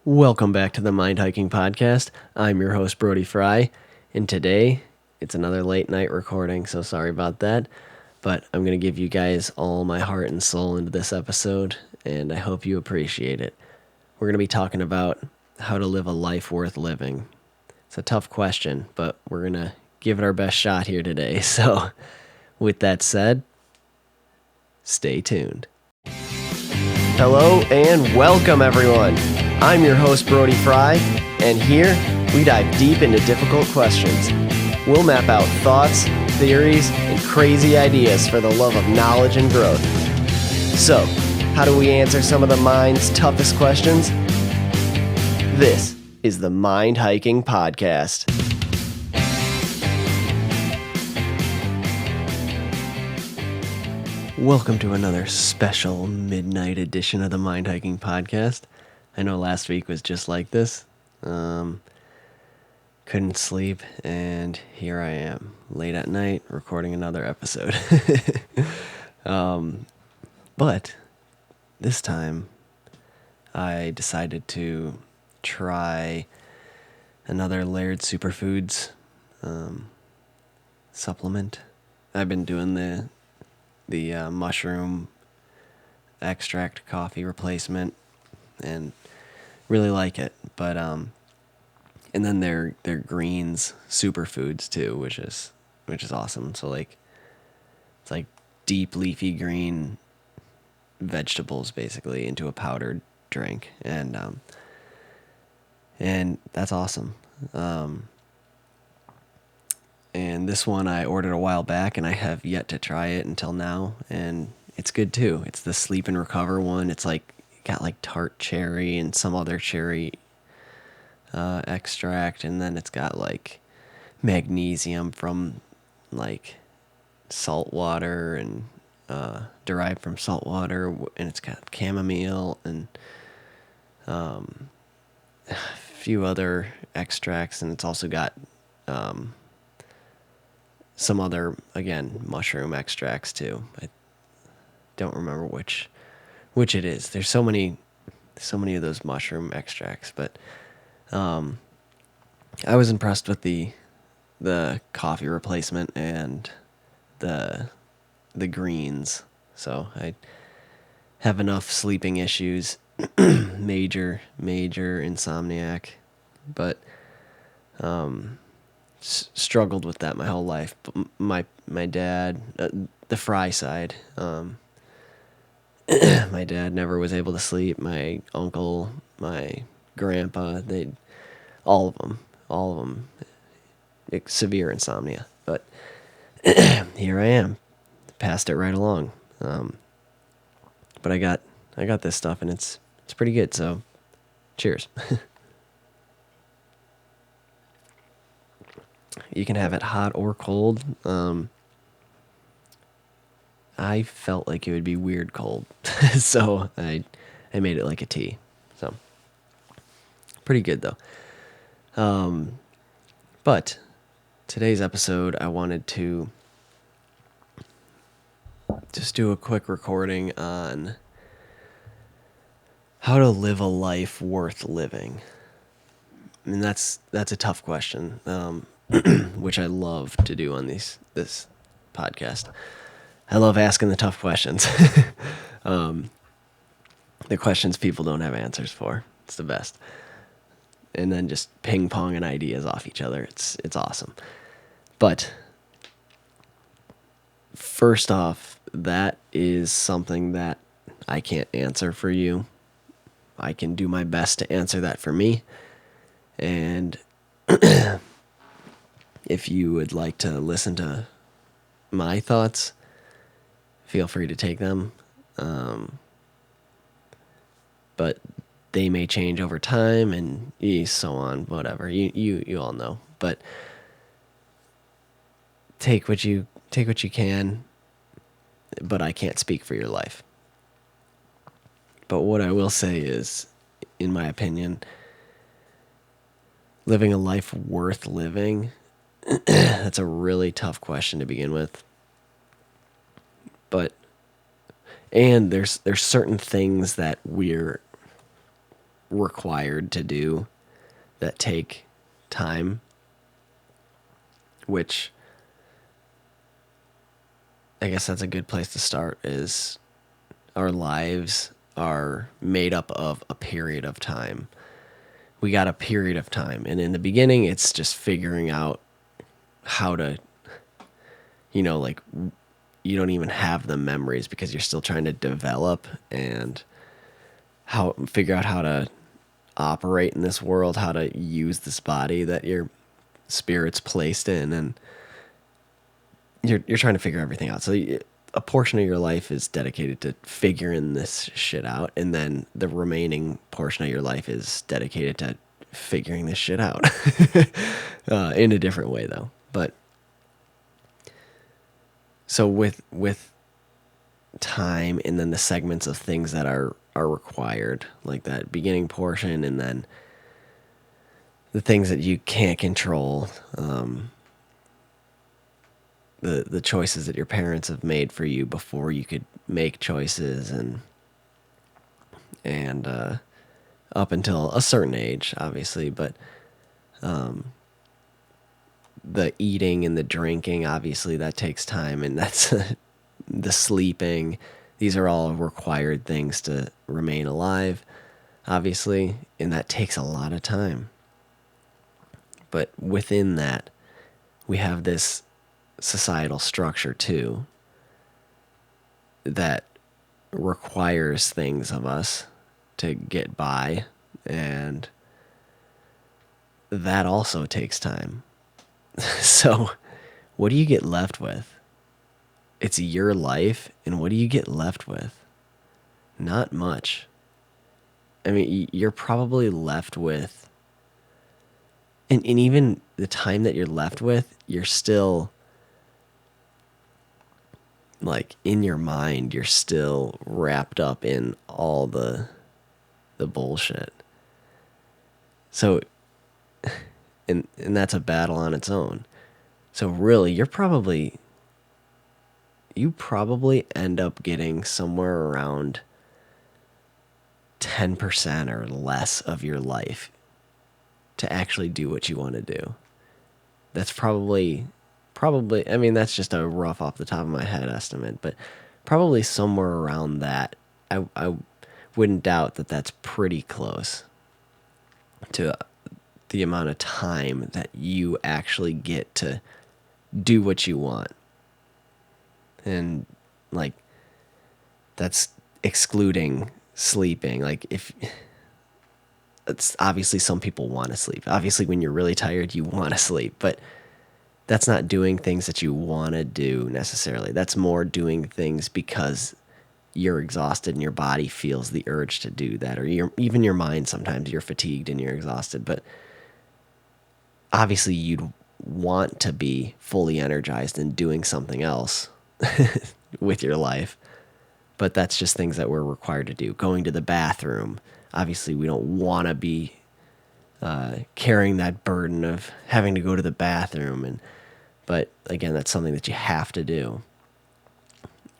Welcome back to the Mind Hiking Podcast. I'm your host, Brody Frye, and today it's another late night recording, so sorry about that. But I'm going to give you guys all my heart and soul into this episode, and I hope you appreciate it. We're going to be talking about how to live a life worth living. It's a tough question, but we're going to give it our best shot here today. So, with that said, stay tuned. Hello and welcome, everyone. I'm your host, Brody Frye, and here we dive deep into difficult questions. We'll map out thoughts, theories, and crazy ideas for the love of knowledge and growth. So, how do we answer some of the mind's toughest questions? This is the Mind Hiking Podcast. Welcome to another special midnight edition of the Mind Hiking Podcast. I know last week was just like this. Couldn't sleep, and here I am, late at night, recording another episode. But this time, I decided to try another Laird Superfoods supplement. I've been doing the mushroom extract coffee replacement and really like it, but and then their greens superfoods too, which is awesome. So like it's like deep leafy green vegetables basically into a powdered drink, and that's awesome. And this one I ordered a while back, and I have yet to try it until now, and it's good too. It's the Sleep and Recover one. It's like got like tart cherry and some other cherry extract, and then it's got like magnesium from like salt water and derived from salt water, and it's got chamomile and a few other extracts, and it's also got some other, again, mushroom extracts too. I don't remember which it is. There's so many of those mushroom extracts, but I was impressed with the coffee replacement and the greens. So I have enough sleeping issues, major insomniac, but struggled with that my whole life. But my dad, the Frye side, my dad never was able to sleep. My uncle, my grandpa, all of them, severe insomnia. But here I am, passed it right along. But I got this stuff, and it's pretty good. So, cheers. You can have it hot or cold. I felt like it would be weird cold, so I made it like a tea. So pretty good though. But today's episode, I wanted to just do a quick recording on how to live a life worth living. I mean, that's a tough question, which I love to do on this podcast. I love asking the tough questions. The questions people don't have answers for. It's the best. And then just ping-ponging ideas off each other. It's awesome. But first off, that is something that I can't answer for you. I can do my best to answer that for me. And if you would like to listen to my thoughts, feel free to take them. But they may change over time, and so on, whatever. You all know. But take what you can, but I can't speak for your life. But what I will say is, in my opinion, living a life worth living, that's a really tough question to begin with. And there's certain things that we're required to do that take time, which I guess that's a good place to start. Is our lives are made up of a period of time. We got a period of time, and in the beginning it's just figuring out how to, like, you don't even have the memories because you're still trying to develop and figure out how to operate in this world, how to use this body that your spirit's placed in, and you're trying to figure everything out. So a portion of your life is dedicated to figuring this shit out, and then the remaining portion of your life is dedicated to figuring this shit out in a different way, though. But so with time, and then the segments of things that are required, like that beginning portion, and then the things that you can't control, the choices that your parents have made for you before you could make choices, and up until a certain age, obviously, but the eating and the drinking, obviously that takes time, and that's the sleeping. These are all required things to remain alive, obviously, and that takes a lot of time. But within that, we have this societal structure too that requires things of us to get by, and that also takes time. So what do you get left with? It's your life, and what do you get left with? Not much. I mean, you're probably left with, and even the time that you're left with, you're still, like, in your mind, you're still wrapped up in all the bullshit. So, and that's a battle on its own. So really, you probably end up getting somewhere around 10% or less of your life to actually do what you want to do. That's probably, I mean, that's just a rough off the top of my head estimate, but probably somewhere around that. I wouldn't doubt that that's pretty close to the amount of time that you actually get to do what you want. And, like, that's excluding sleeping. Like, if it's obviously, some people want to sleep. Obviously, when you're really tired, you want to sleep, but that's not doing things that you want to do necessarily. That's more doing things because you're exhausted and your body feels the urge to do that, or even your mind. Sometimes you're fatigued and you're exhausted, but obviously you'd want to be fully energized and doing something else with your life. But that's just things that we're required to do. Going to the bathroom. Obviously, we don't want to be carrying that burden of having to go to the bathroom. But again, that's something that you have to do,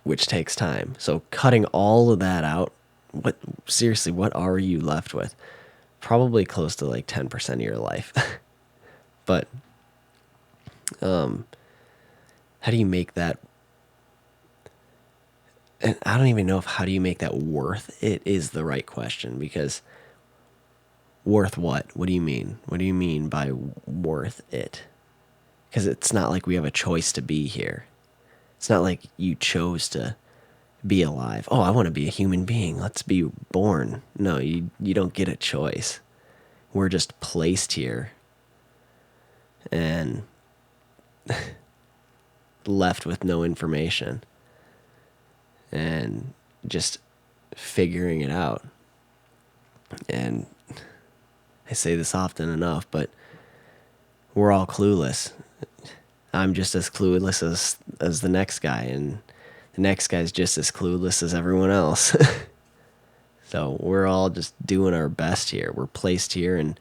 which takes time. So cutting all of that out, what are you left with? Probably close to like 10% of your life. But how do you make that? And I don't even know if how do you make that worth it is the right question, because worth what? What do you mean? What do you mean by worth it? Because it's not like we have a choice to be here. It's not like you chose to be alive. Oh, I want to be a human being. Let's be born. No, you don't get a choice. We're just placed here and left with no information and just figuring it out. And I say this often enough, but we're all clueless. I'm just as clueless as the next guy, and the next guy's just as clueless as everyone else. So we're all just doing our best here. We're placed here, and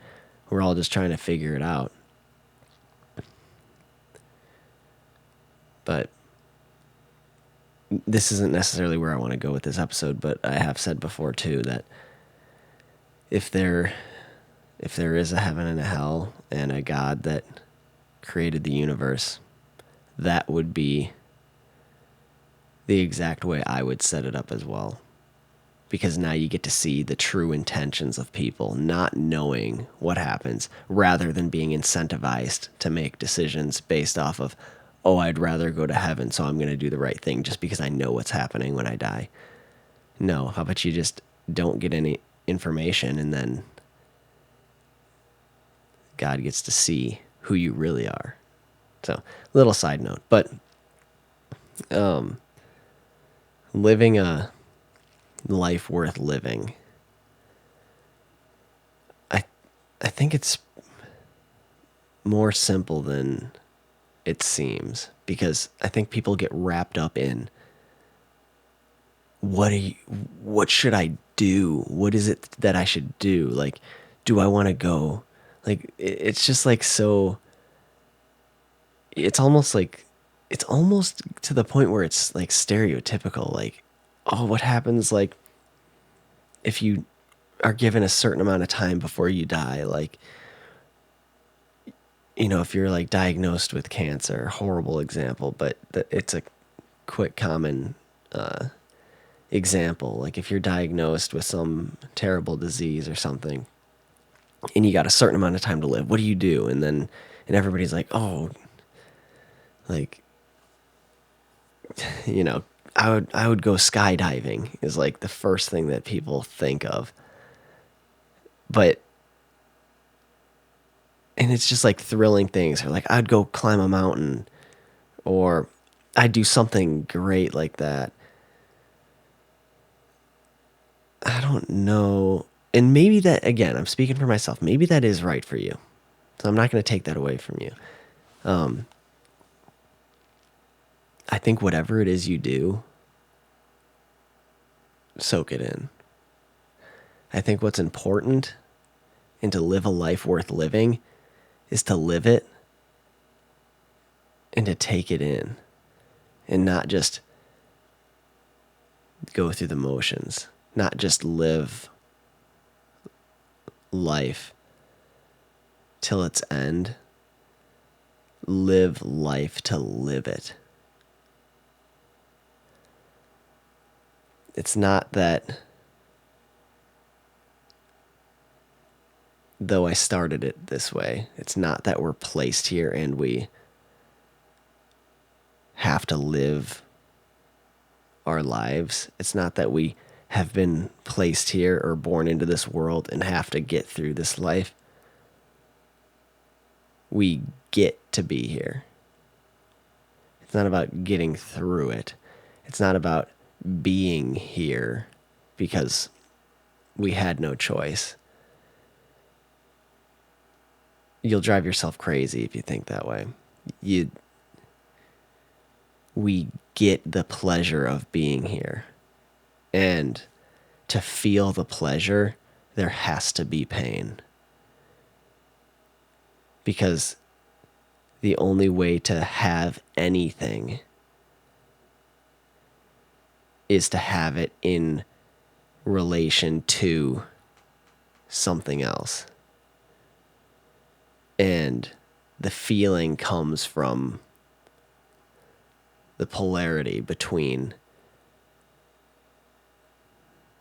we're all just trying to figure it out. But this isn't necessarily where I want to go with this episode, but I have said before too that if there is a heaven and a hell and a God that created the universe, that would be the exact way I would set it up as well. Because now you get to see the true intentions of people, not knowing what happens, rather than being incentivized to make decisions based off of, oh, I'd rather go to heaven, so I'm going to do the right thing just because I know what's happening when I die. No, how about you just don't get any information, and then God gets to see who you really are. So, little side note, but living a life worth living, I think it's more simple than it seems, because I think people get wrapped up in what should I do? What is it that I should do? Like, do I want to go? Like, it's just like so. It's almost like it's almost to the point where it's like stereotypical. Like, oh, what happens like if you are given a certain amount of time before you die? Like, if you're like diagnosed with cancer, horrible example, but it's a quick common example. Like, if you're diagnosed with some terrible disease or something, and you got a certain amount of time to live, what do you do? And everybody's like, oh, like, I would go skydiving is like the first thing that people think of. But and it's just like thrilling things. Or like, I'd go climb a mountain, or I'd do something great like that. I don't know. And maybe that, again, I'm speaking for myself, maybe that is right for you. So I'm not going to take that away from you. I think whatever it is you do, soak it in. I think what's important, and to live a life worth living, is to live it and to take it in, and not just go through the motions, not just live life till its end. Live life to live it. It's not that, though I started it this way, it's not that we're placed here and we have to live our lives. It's not that we have been placed here or born into this world and have to get through this life. We get to be here. It's not about getting through it. It's not about being here because we had no choice. You'll drive yourself crazy if you think that way. We get the pleasure of being here. And to feel the pleasure, there has to be pain. Because the only way to have anything is to have it in relation to something else. And the feeling comes from the polarity between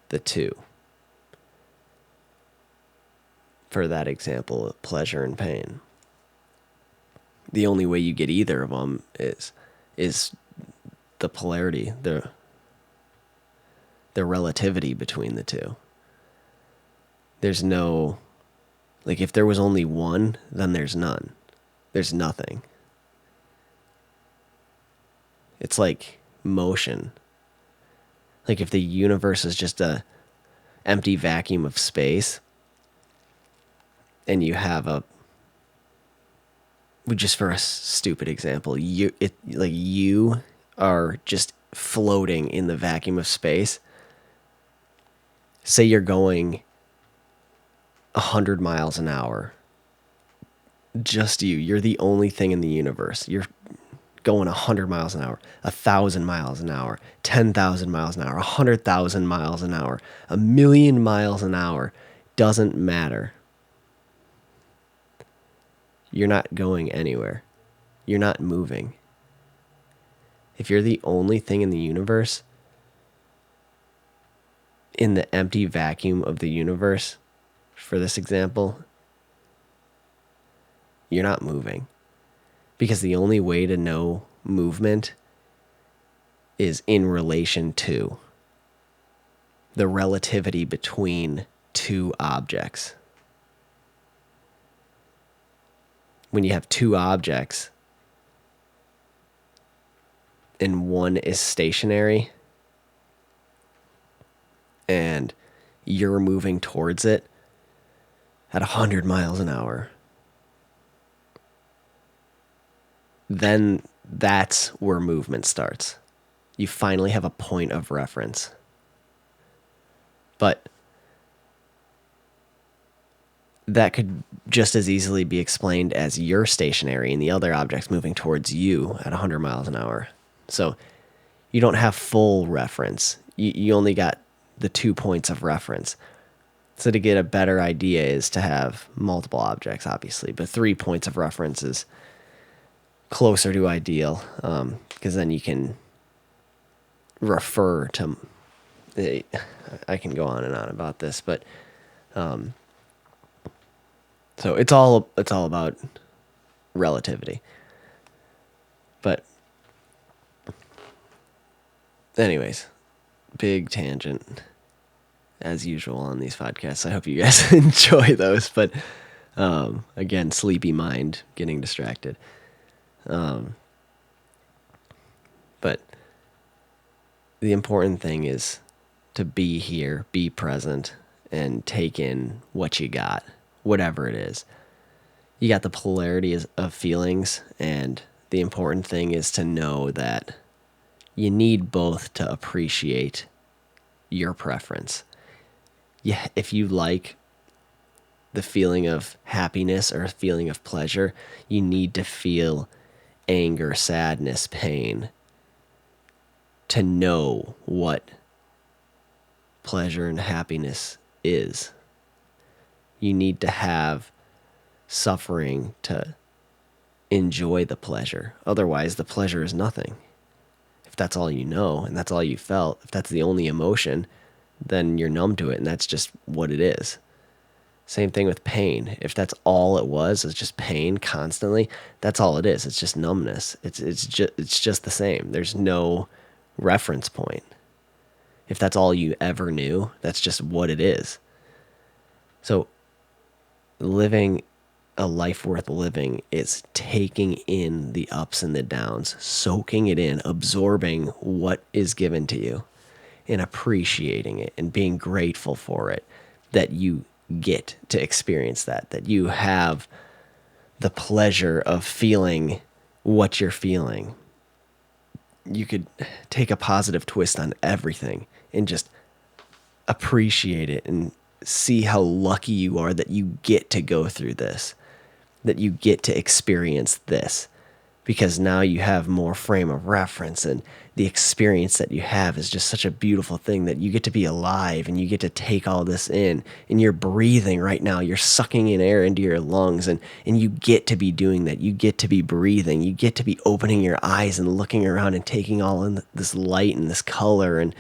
the two. For that example, pleasure and pain. The only way you get either of them is the polarity, the relativity between the two. There's no, like, if there was only one, then there's none. There's nothing. It's like motion. Like, if the universe is just a empty vacuum of space, and you have just for a stupid example, you are just floating in the vacuum of space. Say you're going 100 miles an hour. Just you. You're the only thing in the universe. You're going 100 miles an hour, 1,000 miles an hour, 10,000 miles an hour, 100,000 miles an hour, 1,000,000 miles an hour, doesn't matter. You're not going anywhere. You're not moving. If you're the only thing in the universe, in the empty vacuum of the universe, for this example, you're not moving. Because the only way to know movement is in relation to the relativity between two objects. When you have two objects and one is stationary and you're moving towards it at 100 miles an hour, then that's where movement starts. You finally have a point of reference. But that could just as easily be explained as you're stationary and the other object's moving towards you at 100 miles an hour. So you don't have full reference. You only got the 2 points of reference. So to get a better idea is to have multiple objects, obviously, but 3 points of reference is closer to ideal, because then you can refer to. I can go on and on about this, but so it's all about relativity. But anyways, big tangent as usual on these podcasts. I hope you guys enjoy those, but again, sleepy mind, getting distracted. But the important thing is to be here, be present, and take in what you got, whatever it is. You got the polarity of feelings, and the important thing is to know that you need both to appreciate your preference. Yeah, if you like the feeling of happiness or a feeling of pleasure, you need to feel anger, sadness, pain to know what pleasure and happiness is. You need to have suffering to enjoy the pleasure. Otherwise, the pleasure is nothing. If that's all you know and that's all you felt, if that's the only emotion, then you're numb to it and that's just what it is. Same thing with pain. If that's all it was just pain constantly, that's all it is. It's just numbness. It's just the same. There's no reference point. If that's all you ever knew, that's just what it is. So living a life worth living is taking in the ups and the downs, soaking it in, absorbing what is given to you and appreciating it and being grateful for it, that you get to experience that you have the pleasure of feeling what you're feeling. You could take a positive twist on everything and just appreciate it and see how lucky you are that you get to go through this, that you get to experience this, because now you have more frame of reference, and the experience that you have is just such a beautiful thing that you get to be alive and you get to take all this in, and you're breathing right now. You're sucking in air into your lungs, and you get to be doing that. You get to be breathing. You get to be opening your eyes and looking around and taking all in this light and this color and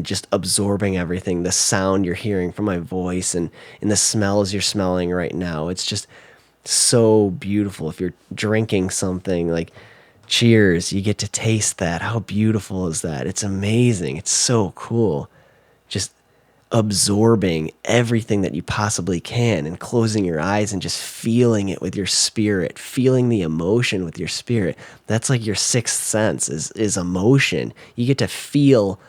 just absorbing everything, the sound you're hearing from my voice and the smells you're smelling right now. It's just so beautiful. If you're drinking something, like cheers, you get to taste that. How beautiful is that? It's amazing. It's so cool. Just absorbing everything that you possibly can and closing your eyes and just feeling it with your spirit, feeling the emotion with your spirit. That's like your sixth sense is emotion. You get to feel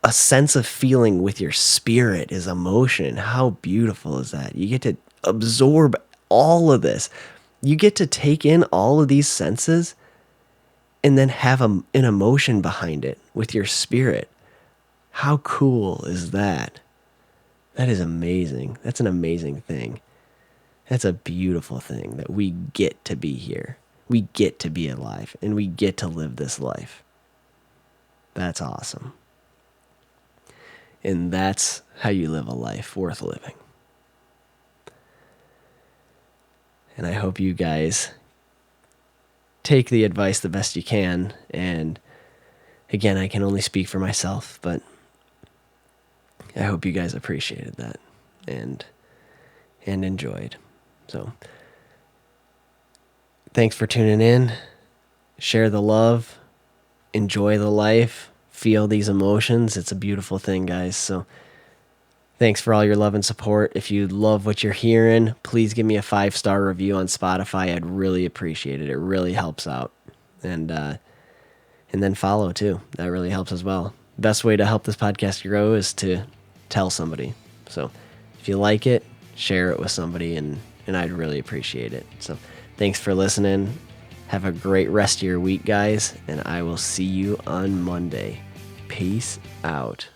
a sense of feeling with your spirit is emotion. How beautiful is that? You get to absorb all of this. You get to take in all of these senses and then have an emotion behind it with your spirit. How cool is that? That is amazing. That's an amazing thing. That's a beautiful thing that we get to be here. We get to be alive and we get to live this life. That's awesome. And that's how you live a life worth living. And I hope you guys take the advice the best you can. And again, I can only speak for myself, but I hope you guys appreciated that and enjoyed. So thanks for tuning in. Share the love. Enjoy the life. Feel these emotions. It's a beautiful thing, guys. So thanks for all your love and support. If you love what you're hearing, please give me a 5-star review on Spotify. I'd really appreciate it. It really helps out. And then follow too. That really helps as well. Best way to help this podcast grow is to tell somebody. So if you like it, share it with somebody, and I'd really appreciate it. So thanks for listening. Have a great rest of your week, guys, and I will see you on Monday. Peace out.